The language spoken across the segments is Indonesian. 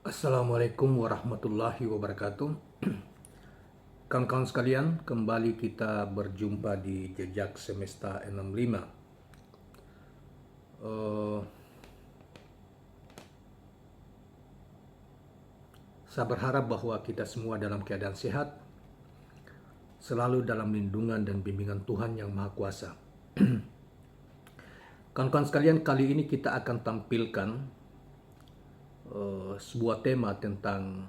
Assalamualaikum warahmatullahi wabarakatuh. Kawan-kawan sekalian, kembali kita berjumpa di Jejak Semesta 65. Eh, saya berharap bahwa kita semua dalam keadaan sehat, selalu dalam lindungan dan bimbingan Tuhan Yang Maha Kuasa. Kawan-kawan sekalian, kali ini kita akan tampilkan sebuah tema tentang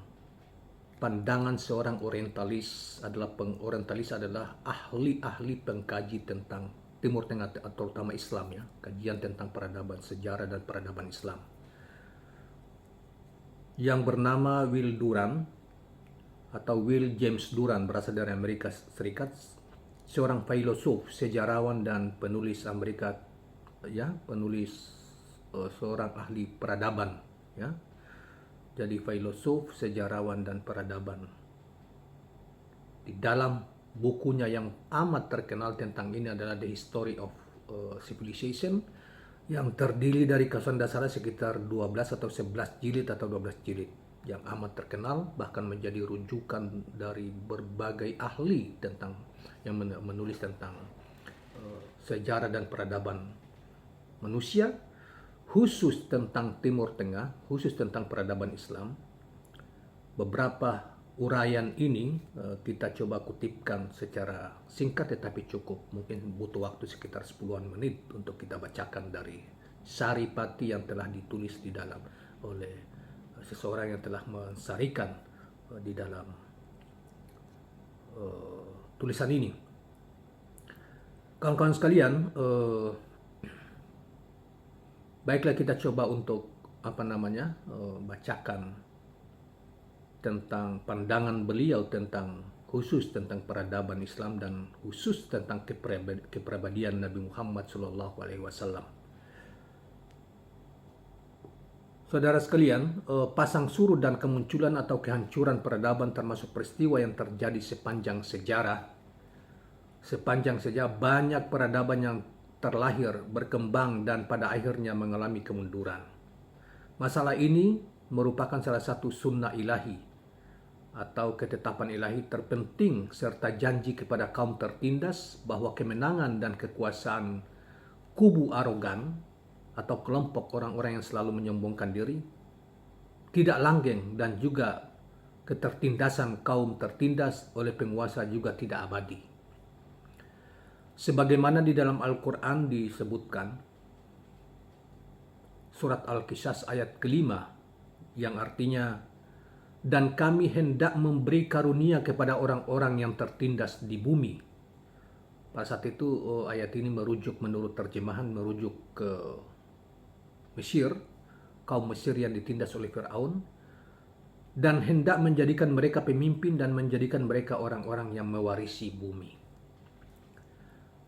pandangan seorang orientalis adalah ahli-ahli pengkaji tentang Timur Tengah atau terutama Islam, ya, kajian tentang peradaban sejarah dan peradaban Islam, yang bernama Will Durant atau Will James Durant, berasal dari Amerika Serikat, seorang filosof, sejarawan dan penulis Amerika, ya, seorang ahli peradaban, ya. Jadi filosof, sejarawan, dan peradaban. Di dalam bukunya yang amat terkenal tentang ini adalah The History of Civilization, yang terdiri dari keseluruhan dasarnya sekitar 12 atau 11 jilid atau 12 jilid, yang amat terkenal, bahkan menjadi rujukan dari berbagai ahli tentang yang menulis tentang sejarah dan peradaban manusia, khusus tentang Timur Tengah, khusus tentang peradaban Islam. Beberapa uraian ini kita coba kutipkan secara singkat tetapi cukup. Mungkin butuh waktu sekitar 10-an menit untuk kita bacakan dari Saripati yang telah ditulis di dalam oleh seseorang yang telah mensarikan di dalam tulisan ini. Kawan-kawan sekalian, baiklah kita coba untuk bacakan tentang pandangan beliau khusus tentang peradaban Islam dan khusus tentang kepribadian Nabi Muhammad SAW. Saudara sekalian, pasang surut dan kemunculan atau kehancuran peradaban termasuk peristiwa yang terjadi sepanjang sejarah. Banyak peradaban yang terlahir, berkembang, dan pada akhirnya mengalami kemunduran. Masalah ini merupakan salah satu sunnah ilahi atau ketetapan ilahi terpenting serta janji kepada kaum tertindas bahwa kemenangan dan kekuasaan kubu arogan atau kelompok orang-orang yang selalu menyombongkan diri tidak langgeng, dan juga ketertindasan kaum tertindas oleh penguasa juga tidak abadi. Sebagaimana di dalam Al-Quran disebutkan, surat Al-Qisas ayat ke-5, yang artinya, dan kami hendak memberi karunia kepada orang-orang yang tertindas di bumi. Pada saat itu ayat ini menurut terjemahan merujuk ke Mesir, kaum Mesir yang ditindas oleh Fir'aun, dan hendak menjadikan mereka pemimpin dan menjadikan mereka orang-orang yang mewarisi bumi.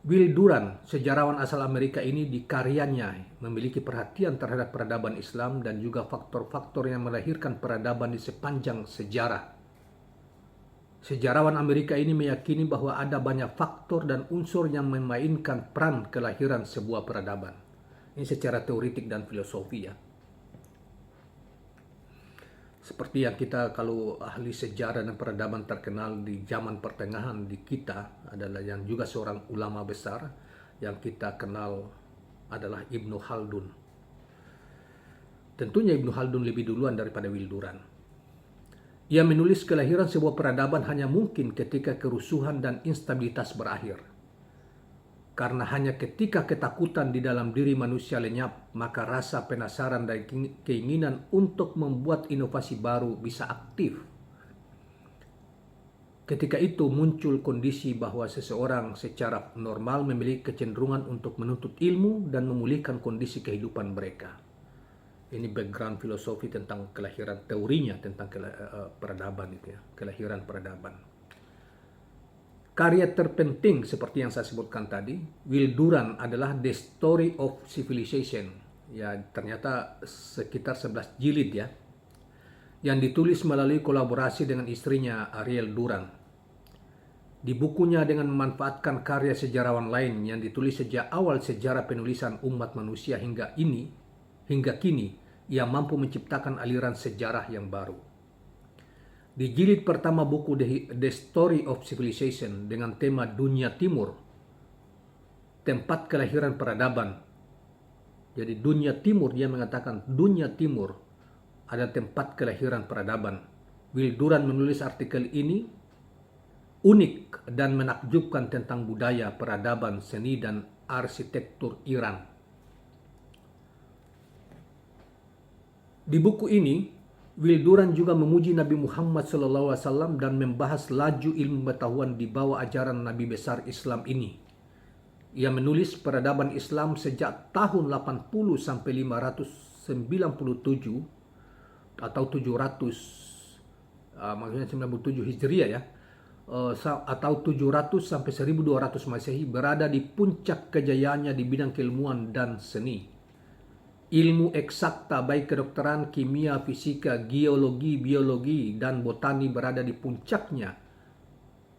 Will Durant, sejarawan asal Amerika ini, di karyanya memiliki perhatian terhadap peradaban Islam dan juga faktor-faktor yang melahirkan peradaban di sepanjang sejarah. Sejarawan Amerika ini meyakini bahwa ada banyak faktor dan unsur yang memainkan peran kelahiran sebuah peradaban. Ini secara teoritik dan filosofi, ya. Seperti yang kita, kalau ahli sejarah dan peradaban terkenal di zaman pertengahan di kita adalah yang juga seorang ulama besar yang kita kenal adalah Ibnu Khaldun. Tentunya Ibnu Khaldun lebih duluan daripada Will Durant. Ia menulis kelahiran sebuah peradaban hanya mungkin ketika kerusuhan dan instabilitas berakhir. Karena hanya ketika ketakutan di dalam diri manusia lenyap, maka rasa penasaran dan keinginan untuk membuat inovasi baru bisa aktif. Ketika itu muncul kondisi bahwa seseorang secara normal memiliki kecenderungan untuk menuntut ilmu dan memulihkan kondisi kehidupan mereka. Ini background filosofi tentang kelahiran, teorinya tentang peradaban itu, ya, kelahiran peradaban. Karya terpenting seperti yang saya sebutkan tadi, Will Durant, adalah The Story of Civilization. Ya, ternyata sekitar 11 jilid, ya, yang ditulis melalui kolaborasi dengan istrinya Ariel Durant. Di bukunya dengan memanfaatkan karya sejarawan lain yang ditulis sejak awal sejarah penulisan umat manusia hingga kini, Ia mampu menciptakan aliran sejarah yang baru. Di jilid pertama buku The Story of Civilization dengan tema Dunia Timur, tempat kelahiran peradaban. Jadi dunia timur, dia mengatakan dunia timur ada tempat kelahiran peradaban. Will Durant menulis artikel ini unik dan menakjubkan tentang budaya, peradaban, seni, dan arsitektur Iran. Di buku ini, Will Durant juga memuji Nabi Muhammad SAW dan membahas laju ilmu pengetahuan di bawah ajaran Nabi besar Islam ini. Ia menulis peradaban Islam sejak tahun 80 sampai 597 atau 700, maksudnya 97 Hijriah ya, atau 700 sampai 1200 Masehi, berada di puncak kejayaannya di bidang keilmuan dan seni. Ilmu eksakta baik kedokteran, kimia, fisika, geologi, biologi, dan botani berada di puncaknya.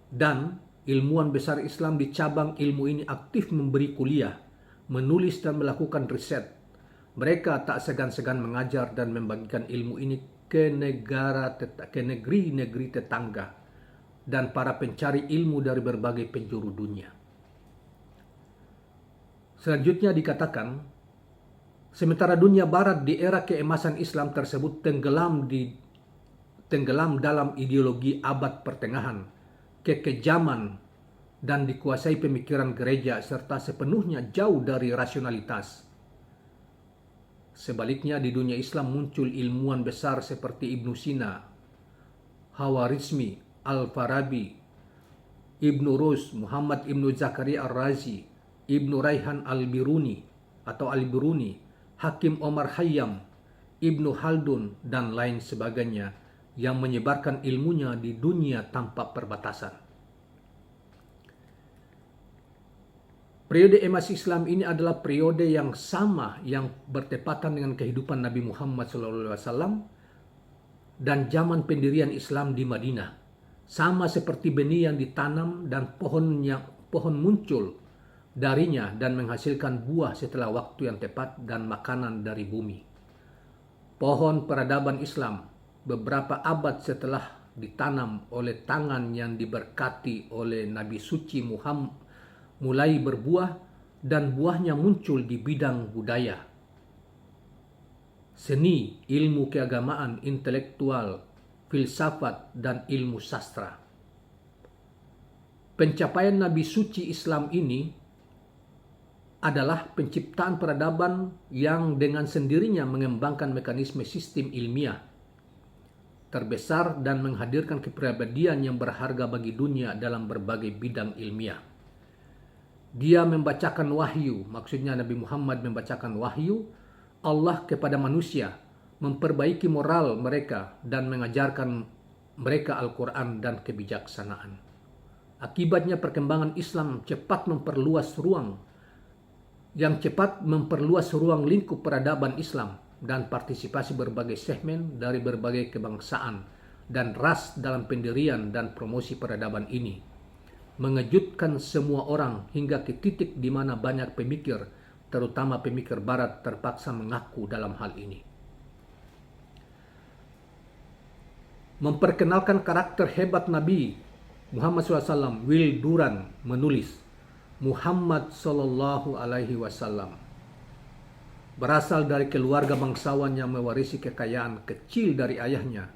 Dan ilmuwan besar Islam di cabang ilmu ini aktif memberi kuliah, menulis dan melakukan riset. Mereka tak segan-segan mengajar dan membagikan ilmu ini ke negeri-negeri tetangga dan para pencari ilmu dari berbagai penjuru dunia. Selanjutnya dikatakan, sementara dunia barat di era keemasan Islam tersebut tenggelam dalam ideologi abad pertengahan, kekejaman, dan dikuasai pemikiran gereja serta sepenuhnya jauh dari rasionalitas. Sebaliknya di dunia Islam muncul ilmuwan besar seperti Ibnu Sina, Khawarizmi, Al-Farabi, Ibnu Rus, Muhammad Ibnu Zakaria Ar-Razi, Ibnu Raihan Al-Biruni, Hakim Omar Khayyam, Ibnu Khaldun, dan lain sebagainya yang menyebarkan ilmunya di dunia tanpa perbatasan. Periode emas Islam ini adalah periode yang sama yang bertepatan dengan kehidupan Nabi Muhammad SAW dan zaman pendirian Islam di Madinah. Sama seperti benih yang ditanam dan pohon muncul darinya dan menghasilkan buah setelah waktu yang tepat dan makanan dari bumi. Pohon peradaban Islam beberapa abad setelah ditanam oleh tangan yang diberkati oleh Nabi suci Muhammad mulai berbuah dan buahnya muncul di bidang budaya, seni, ilmu keagamaan, intelektual, filsafat, dan ilmu sastra. Pencapaian Nabi suci Islam ini adalah penciptaan peradaban yang dengan sendirinya mengembangkan mekanisme sistem ilmiah terbesar dan menghadirkan kepribadian yang berharga bagi dunia dalam berbagai bidang ilmiah. Dia membacakan wahyu, maksudnya Nabi Muhammad membacakan wahyu Allah kepada manusia, memperbaiki moral mereka dan mengajarkan mereka Al-Quran dan kebijaksanaan. Akibatnya perkembangan Islam cepat memperluas ruang lingkup peradaban Islam dan partisipasi berbagai segmen dari berbagai kebangsaan dan ras dalam pendirian dan promosi peradaban ini. Mengejutkan semua orang hingga ke titik di mana banyak pemikir, terutama pemikir barat, terpaksa mengaku dalam hal ini. Memperkenalkan karakter hebat Nabi Muhammad SAW, Will Durant menulis, Muhammad SAW berasal dari keluarga bangsawan yang mewarisi kekayaan kecil dari ayahnya.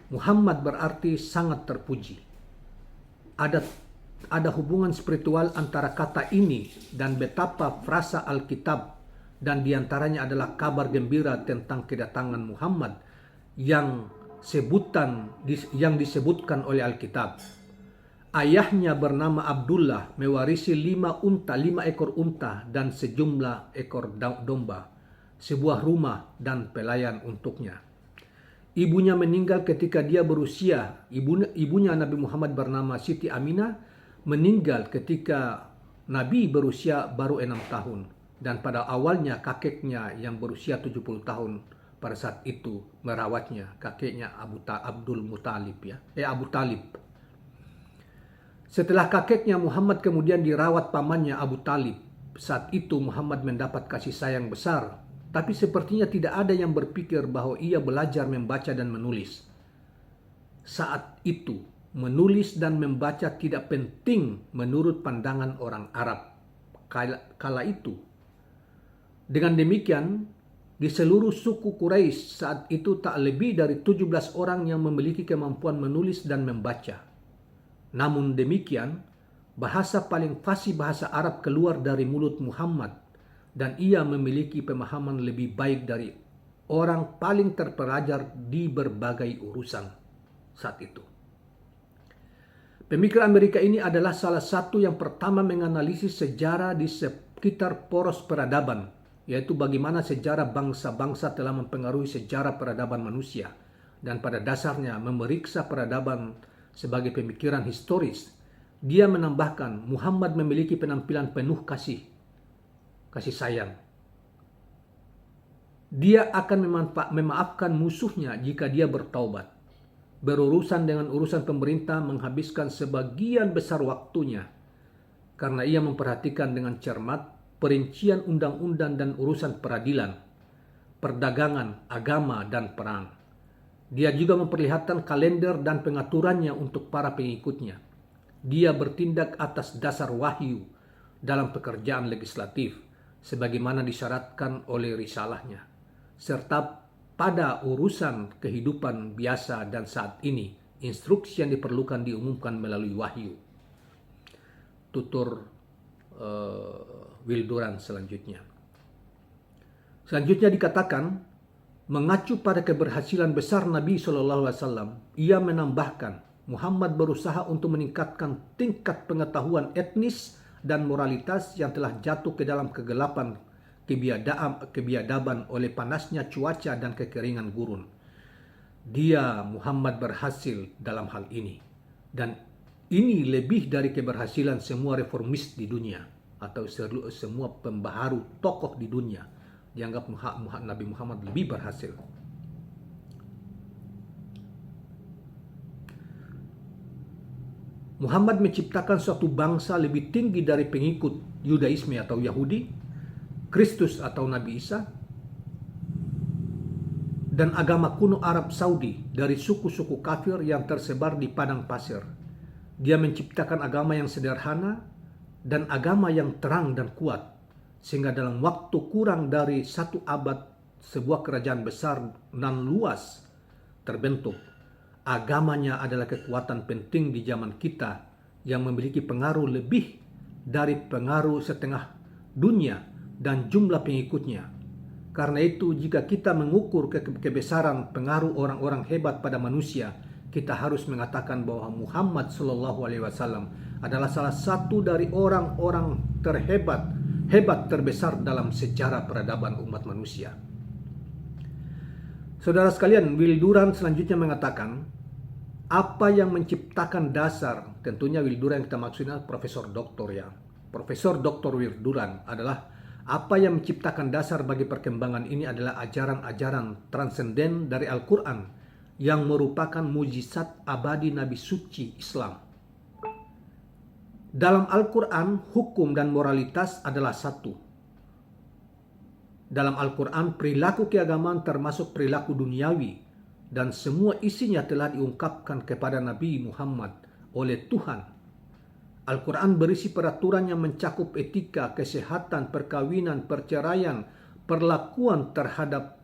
Muhammad berarti sangat terpuji. Ada hubungan spiritual antara kata ini dan betapa frasa Alkitab, dan diantaranya adalah kabar gembira tentang kedatangan Muhammad yang disebutkan oleh Alkitab. Ayahnya bernama Abdullah, mewarisi 5 ekor unta dan sejumlah ekor domba, sebuah rumah dan pelayan untuknya. Ibunya meninggal ketika dia berusia, ibunya Nabi Muhammad bernama Siti Aminah, meninggal ketika Nabi berusia baru 6 tahun. Dan pada awalnya kakeknya yang berusia 70 tahun pada saat itu merawatnya, kakeknya Abu Talib. Setelah kakeknya, Muhammad kemudian dirawat pamannya Abu Talib. Saat itu Muhammad mendapat kasih sayang besar tapi sepertinya tidak ada yang berpikir bahwa ia belajar membaca dan menulis. Saat itu, menulis dan membaca tidak penting menurut pandangan orang Arab kala itu. Dengan demikian, di seluruh suku Quraisy saat itu tak lebih dari 17 orang yang memiliki kemampuan menulis dan membaca. Namun demikian, bahasa paling fasih bahasa Arab keluar dari mulut Muhammad dan ia memiliki pemahaman lebih baik dari orang paling terpelajar di berbagai urusan saat itu. Pemikir Amerika ini adalah salah satu yang pertama menganalisis sejarah di sekitar poros peradaban, yaitu bagaimana sejarah bangsa-bangsa telah mempengaruhi sejarah peradaban manusia, dan pada dasarnya memeriksa peradaban sebagai pemikiran historis. Dia menambahkan, Muhammad memiliki penampilan penuh kasih sayang. Dia akan memaafkan musuhnya jika dia bertaubat. Berurusan dengan urusan pemerintah menghabiskan sebagian besar waktunya, karena ia memperhatikan dengan cermat perincian undang-undang dan urusan peradilan, perdagangan, agama, dan perang. Dia juga memperlihatkan kalender dan pengaturannya untuk para pengikutnya. Dia bertindak atas dasar wahyu dalam pekerjaan legislatif, sebagaimana disyaratkan oleh risalahnya, serta pada urusan kehidupan biasa dan saat ini, instruksi yang diperlukan diumumkan melalui wahyu. Tutur Will Durant selanjutnya. Selanjutnya dikatakan, mengacu pada keberhasilan besar Nabi SAW, ia menambahkan, Muhammad berusaha untuk meningkatkan tingkat pengetahuan etnis dan moralitas yang telah jatuh ke dalam kegelapan kebiadaban oleh panasnya cuaca dan kekeringan gurun. Dia, Muhammad, berhasil dalam hal ini. Dan ini lebih dari keberhasilan semua reformis di dunia atau semua pembaharu tokoh di dunia. Dianggap Nabi Muhammad lebih berhasil. Muhammad menciptakan suatu bangsa lebih tinggi dari pengikut Yudaisme atau Yahudi, Kristus atau Nabi Isa, dan agama kuno Arab Saudi dari suku-suku kafir yang tersebar di padang pasir. Dia menciptakan agama yang sederhana dan agama yang terang dan kuat, sehingga dalam waktu kurang dari 1 abad sebuah kerajaan besar dan luas terbentuk. Agamanya adalah kekuatan penting di zaman kita yang memiliki pengaruh lebih dari pengaruh setengah dunia dan jumlah pengikutnya. Karena itu, jika kita mengukur kebesaran pengaruh orang-orang hebat pada manusia, kita harus mengatakan bahwa Muhammad SAW adalah salah satu dari orang-orang hebat terbesar dalam sejarah peradaban umat manusia. Saudara sekalian, Will Durant selanjutnya mengatakan, apa yang menciptakan dasar, tentunya Will Durant yang kita maksudnya Profesor Doktor ya. Profesor Doktor Will Durant adalah apa yang menciptakan dasar bagi perkembangan ini adalah ajaran-ajaran transenden dari Al-Quran yang merupakan mujizat abadi Nabi suci Islam. Dalam Al-Quran, hukum dan moralitas adalah satu. Dalam Al-Quran, perilaku keagamaan termasuk perilaku duniawi, dan semua isinya telah diungkapkan kepada Nabi Muhammad oleh Tuhan. Al-Quran berisi peraturan yang mencakup etika, kesehatan, perkawinan, perceraian, perlakuan terhadap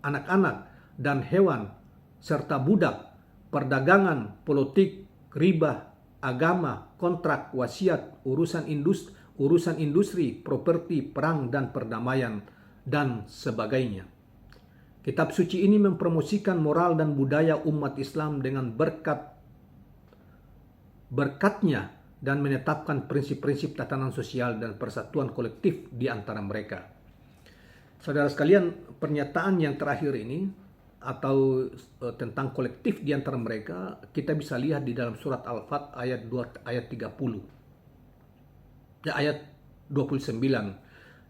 anak-anak dan hewan, serta budak, perdagangan, politik, riba, agama, kontrak, wasiat, urusan industri, properti, perang dan perdamaian, dan sebagainya. Kitab suci ini mempromosikan moral dan budaya umat Islam dengan berkatnya dan menetapkan prinsip-prinsip tatanan sosial dan persatuan kolektif di antara mereka. Saudara sekalian, pernyataan yang terakhir ini atau tentang kolektif di antara mereka kita bisa lihat di dalam surat Al-Fat ayat 30. Ayat 29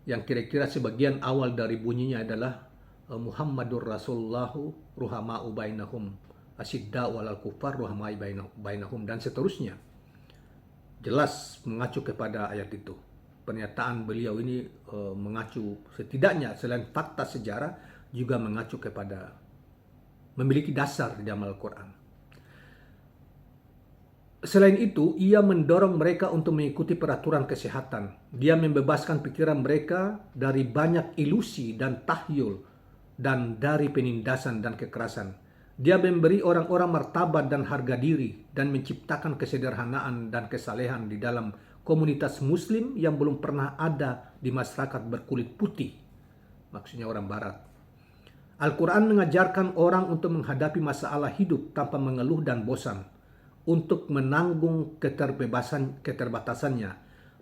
yang kira-kira sebagian awal dari bunyinya adalah Muhammadur Rasulullahu ruhama'u bainahum asyidda walal kufar ruhamai bainahum dan seterusnya. Jelas mengacu kepada ayat itu. pernyataan beliau ini mengacu setidaknya selain fakta sejarah juga mengacu kepada memiliki dasar di dalam Al-Quran. Selain itu, ia mendorong mereka untuk mengikuti peraturan kesehatan. Dia membebaskan pikiran mereka dari banyak ilusi dan tahyul dan dari penindasan dan kekerasan. Dia memberi orang-orang martabat dan harga diri dan menciptakan kesederhanaan dan kesalehan di dalam komunitas muslim yang belum pernah ada di masyarakat berkulit putih. Maksudnya orang barat. Al-Quran mengajarkan orang untuk menghadapi masalah hidup tanpa mengeluh dan bosan, untuk menanggung keterbatasannya.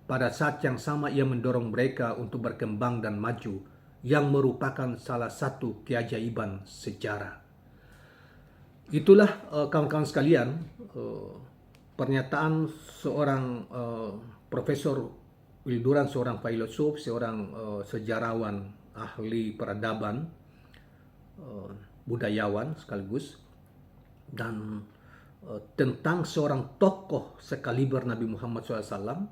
Pada saat yang sama ia mendorong mereka untuk berkembang dan maju, yang merupakan salah satu keajaiban sejarah. Itulah kawan-kawan sekalian, pernyataan seorang Profesor Will Durant, seorang filosof, seorang sejarawan, ahli peradaban, budayawan sekaligus, dan tentang seorang tokoh sekaliber Nabi Muhammad SAW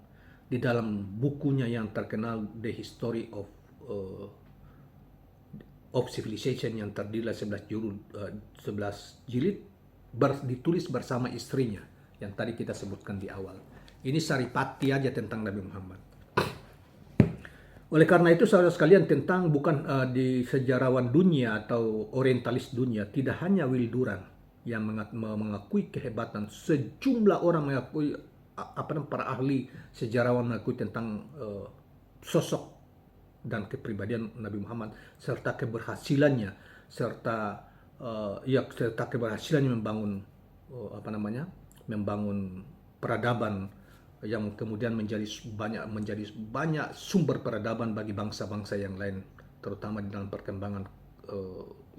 di dalam bukunya yang terkenal The History of Civilization yang terdiri dari 11 jilid, ditulis bersama istrinya yang tadi kita sebutkan di awal. Ini saripati aja tentang Nabi Muhammad. Oleh karena itu, saudara sekalian, tentang bukan di sejarawan dunia atau orientalis dunia, tidak hanya Will Durant yang mengakui kehebatan, sejumlah orang mengakui, para ahli sejarawan mengakui tentang sosok dan kepribadian Nabi Muhammad serta keberhasilannya, serta keberhasilannya membangun peradaban yang kemudian menjadi banyak sumber peradaban bagi bangsa-bangsa yang lain, terutama di dalam perkembangan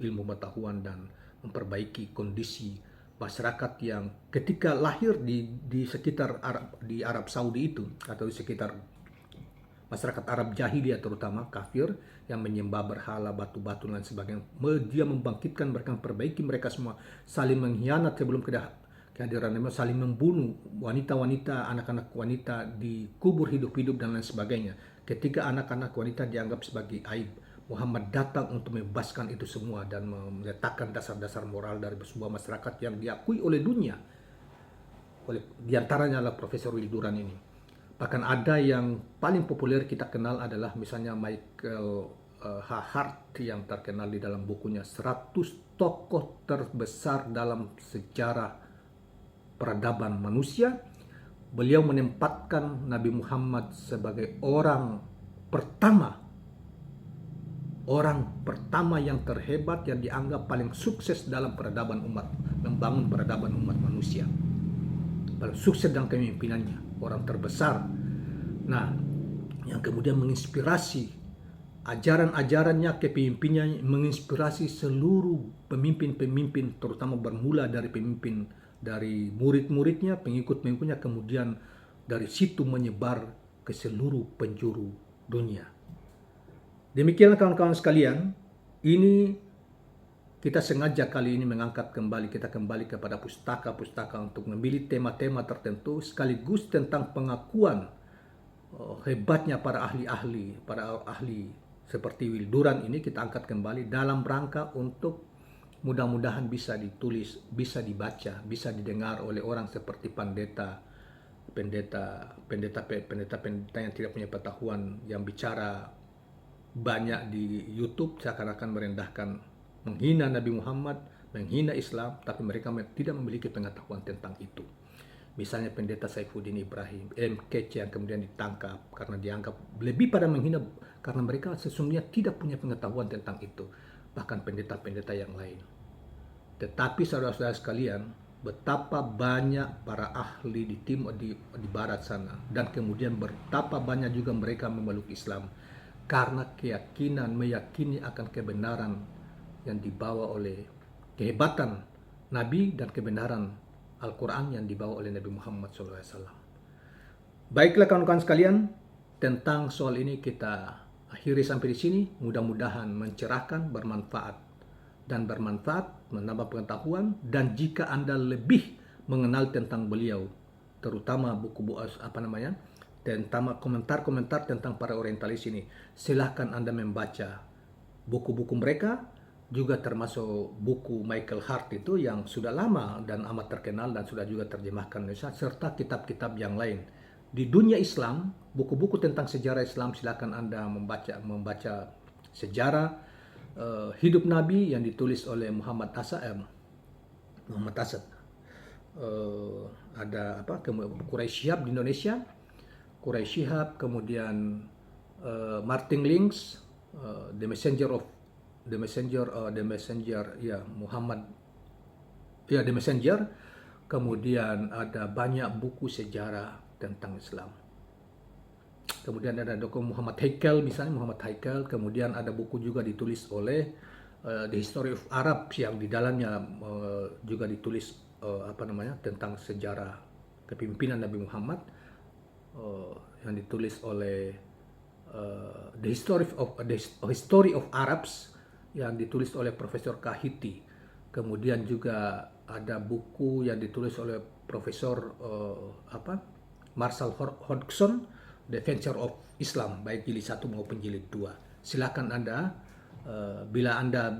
ilmu pengetahuan dan memperbaiki kondisi masyarakat yang ketika lahir di sekitar Arab Saudi itu, atau di sekitar masyarakat Arab jahiliyah, terutama kafir yang menyembah berhala, batu-batu dan sebagainya. Dia membangkitkan mereka, memperbaiki mereka semua, saling mengkhianat sebelum kehadiran Nabi, saling membunuh wanita-wanita, anak-anak wanita, dikubur hidup-hidup dan lain sebagainya. Ketika anak-anak wanita dianggap sebagai aib, Muhammad datang untuk membebaskan itu semua dan meletakkan dasar-dasar moral dari sebuah masyarakat yang diakui oleh dunia. Di antaranya adalah Profesor Will Durant ini. Bahkan ada yang paling populer kita kenal adalah misalnya Michael H. Hart yang terkenal di dalam bukunya 100 tokoh terbesar dalam sejarah peradaban manusia. Beliau menempatkan Nabi Muhammad sebagai orang pertama yang terhebat, yang dianggap paling sukses dalam peradaban umat, membangun peradaban umat manusia. Paling sukses dalam kepemimpinannya, orang terbesar. Nah, yang kemudian menginspirasi ajaran-ajarannya, kepemimpinannya, menginspirasi seluruh pemimpin-pemimpin, terutama bermula dari pemimpin, dari murid-muridnya, pengikut-pengikutnya, kemudian dari situ menyebar ke seluruh penjuru dunia. Demikianlah kawan-kawan sekalian, ini kita sengaja kali ini mengangkat kembali, kita kembali kepada pustaka-pustaka untuk memilih tema-tema tertentu, sekaligus tentang pengakuan hebatnya para ahli seperti Will Durant ini kita angkat kembali dalam rangka untuk mudah-mudahan bisa ditulis, bisa dibaca, bisa didengar oleh orang seperti pendeta yang tidak punya pengetahuan, yang bicara banyak di YouTube seakan-akan merendahkan, menghina Nabi Muhammad, menghina Islam, tapi mereka tidak memiliki pengetahuan tentang itu. Misalnya pendeta Saifuddin Ibrahim, MKC, yang kemudian ditangkap karena dianggap lebih pada menghina, karena mereka sesungguhnya tidak punya pengetahuan tentang itu. Bahkan pendeta-pendeta yang lain. Tetapi saudara-saudara sekalian, betapa banyak para ahli di timur, di barat sana, dan kemudian betapa banyak juga mereka memeluk Islam karena meyakini akan kebenaran yang dibawa oleh kehebatan Nabi dan kebenaran Al-Quran yang dibawa oleh Nabi Muhammad SAW. Baiklah kawan-kawan sekalian, tentang soal ini kita akhiri sampai di sini. Mudah-mudahan mencerahkan, bermanfaat, menambah pengetahuan. Dan jika Anda lebih mengenal tentang beliau, terutama buku tentang komentar-komentar tentang para orientalis ini. Silahkan Anda membaca buku-buku mereka, juga termasuk buku Michael Hart itu yang sudah lama dan amat terkenal dan sudah juga terjemahkan Indonesia, serta kitab-kitab yang lain. Di dunia Islam, buku-buku tentang sejarah Islam, silakan Anda membaca sejarah hidup Nabi yang ditulis oleh Muhammad Asad. Ada Quraisy Shihab di Indonesia, Quraisy Shihab, kemudian Martin Links, The Messenger, The Messenger. Kemudian ada banyak buku sejarah tentang Islam. Kemudian ada dokumen Muhammad Haikal, misalnya Muhammad Haikal. Kemudian ada buku juga ditulis oleh The History of Arab yang di dalamnya juga ditulis tentang sejarah kepemimpinan Nabi Muhammad, yang ditulis oleh The History of Arabs yang ditulis oleh Profesor Kahiti. Kemudian juga ada buku yang ditulis oleh Profesor Marshall Hodgson, The Venture of Islam, baik jilid 1 maupun jilid 2. Silakan Anda, bila Anda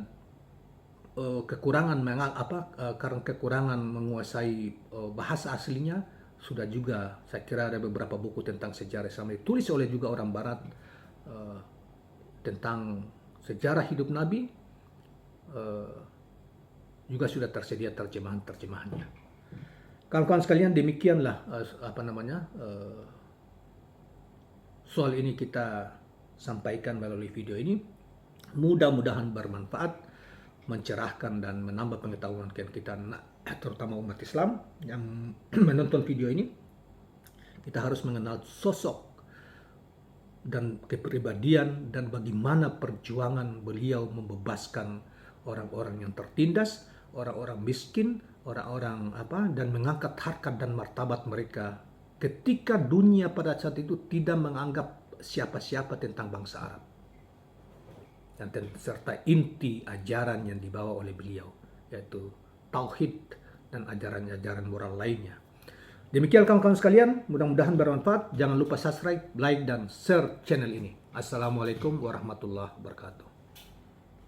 kekurangan menguasai bahasa aslinya, sudah juga saya kira ada beberapa buku tentang sejarah Islam ditulis oleh juga orang Barat tentang sejarah hidup Nabi, juga sudah tersedia terjemahannya. Kawan-kawan sekalian, demikianlah soal ini kita sampaikan melalui video ini. Mudah-mudahan bermanfaat, mencerahkan dan menambah pengetahuan kita, terutama umat Islam yang menonton video ini. Kita harus mengenal sosok dan kepribadian dan bagaimana perjuangan beliau membebaskan orang-orang yang tertindas, orang-orang miskin, orang-orang dan mengangkat harkat dan martabat mereka ketika dunia pada saat itu tidak menganggap siapa-siapa tentang bangsa Arab, dan serta inti ajaran yang dibawa oleh beliau, yaitu tauhid dan ajaran-ajaran moral lainnya. Demikian kawan-kawan sekalian, mudah-mudahan bermanfaat. Jangan lupa subscribe, like, dan share channel ini. Assalamualaikum warahmatullahi wabarakatuh.